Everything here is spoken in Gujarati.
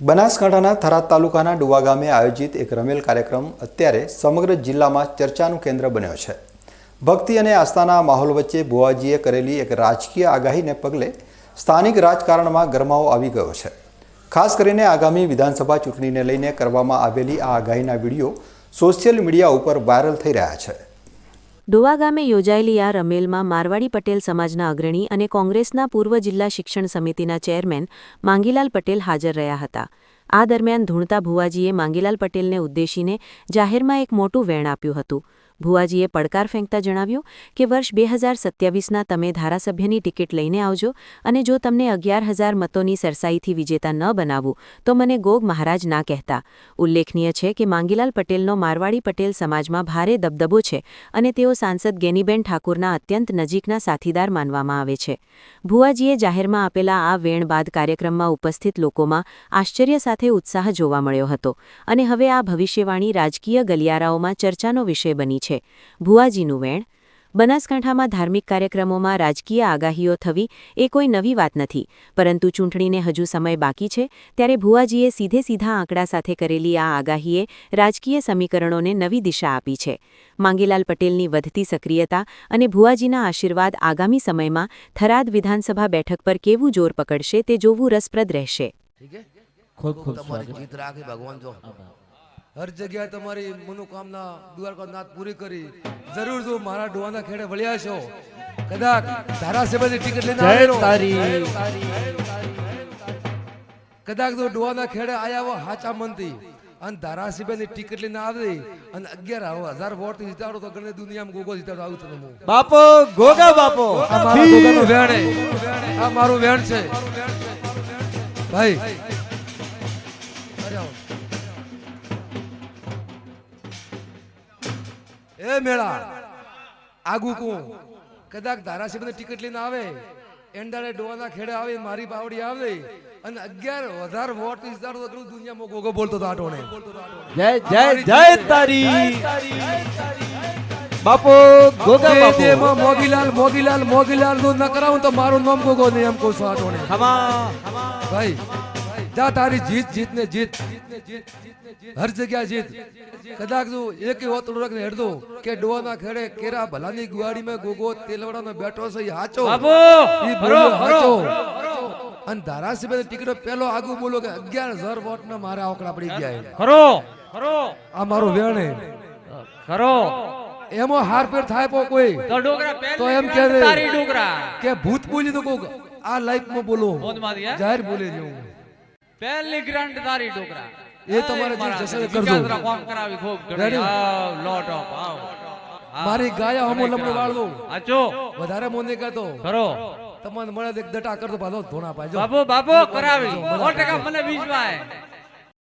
બનાસકાંઠાના થરાદ તાલુકાના ડુવા ગામે આયોજિત એક રમેલ કાર્યક્રમ અત્યારે સમગ્ર જિલ્લામાં ચર્ચાનું કેન્દ્ર બન્યો છે। ભક્તિ અને આસ્થાના માહોલ વચ્ચે ભુવાજીએ કરેલી એક રાજકીય આગાહીને પગલે સ્થાનિક રાજકારણમાં ગરમાવો આવી ગયો છે। ખાસ કરીને આગામી વિધાનસભા ચૂંટણીને લઈને કરવામાં આવેલી આ આગાહીના વિડીયો સોશિયલ મીડિયા ઉપર વાયરલ થઈ રહ્યા છે। ડુવા ગામે યોજાયેલી આ રમેલમાં મારવાડી પટેલ સમાજના અગ્રણી અને કોંગ્રેસના પૂર્વ જિલ્લા શિક્ષણ સમિતિના ચેરમેન માંગીલાલ પટેલ હાજર રહ્યા હતા। આ દરમિયાન ધૂણતા ભુવાજીએ માંગીલાલ પટેલને ઉદ્દેશીને જાહેરમાં એક મોટું વેણ આપ્યું હતું। ભુવાજીએ પડકાર ફેંકતા જણાવ્યું કે વર્ષ 2027ના તમે ધારાસભ્યની ટિકિટ લઈને આવજો અને જો તમને 11,000 મતોની સરસાઈથી વિજેતા ન બનાવું તો મને ગોગ મહારાજ ના કહેતા। ઉલ્લેખનીય છે કે માંગીલાલ પટેલનો મારવાડી પટેલ સમાજમાં ભારે દબદબો છે અને તેઓ સાંસદ ગેનીબેન ઠાકુરના અત્યંત નજીકના સાથીદાર માનવામાં આવે છે। ભુવાજીએ જાહેરમાં આપેલા આ વેણ બાદ કાર્યક્રમમાં ઉપસ્થિત લોકોમાં આશ્ચર્ય સાથે ઉત્સાહ જોવા મળ્યો હતો અને હવે આ ભવિષ્યવાણી રાજકીય ગલિયારાઓમાં ચર્ચાનો વિષય બની છે। ભુવાજીનું વેણ। બનાસકાંઠામાં ધાર્મિક કાર્યક્રમોમાં રાજકીય આગાહીઓ થવી એ કોઈ નવી વાત નથી, પરંતુ ચૂંટણીને હજુ સમય બાકી છે ત્યારે ભુવાજીએ સીધા આંકડા સાથે કરેલી આ આગાહીએ રાજકીય સમીકરણોને નવી દિશા આપી છે। માંગીલાલ પટેલની વધતી સક્રિયતા અને ભુવાજીના આશીર્વાદ આગામી સમયમાં થરાદ વિધાનસભા બેઠક પર કેવું જોર પકડશે તે જોવું રસપ્રદ રહેશે। हर जगह तमारी मनोकामना द्वारकानाथ पूरी करी जरूर जो मारा डोवाना खेड़े वळ्या छो कदाच धारासभ्यनी टिकट लईने आवेलो कदाच जो डोवाना खेड़े आया वो हाचा मनती अन धारासभ्यनी टिकट लईने आवे अन 11,000 वोट થી જીતાડો તો ગણે દુનિયામાં ગોગો જીતાડો આવું છે હું બાપો ગોગા બાપો આ મારો ગોગાનો વેણ છે આ મારું વેણ છે ભાઈ અરે ए मेला आगू को कदाच धारासभ्य टिकट लेने आवे एंडारे डोवाना खेड़े आवे मारी बावड़ी आवे અને 11,000 વોટ થી જીતાડો તો દુનિયામાં ગોગો બોલતો તો આટોને જય જય જય તારી બાપો ગોગા બાપો જે મોગીલાલ જો ન કરાવું તો મારું નામ ગોગો નહીં એમ કહું છું આટોને ખમા ભાઈ જા તારી જીત ને જીત हर जगह जीत कदाच जो एक ही होत रखने हट दो के डोवाना खेड़े केरा भलानी गुवाड़ी में गोगो तेलवड़ा में बैठो से हाचो बाबू ई बोलो हाचो अन धारासभ्य टिकट पहलो आगू बोलो के 11,000 वोट में मारे आंकड़ा पड़ी गया है खरो खरो आ मारो वेण है खरो एमो हार पेर थाय पो कोई तो डोगरा पहले तो एम कह दे तारी डोगरा के भूत बोली तो को आ लाइफ में बोलो बोल मार दिया जाहिर बोले जो पहली ग्रांड तारी डोगरा ये तुम्हारे जी जैसे कर दो काम करावी खूब गड़ी लॉट ऑफ आओ मारी गाया हमो लमनो वाळ दो आचो વધારે મોને કા તો खरो તમને મળે એક દટા કર દો પાછો ધોણા પાજો બાબો બાબો કરાવી 100% મને વિશ્વાસ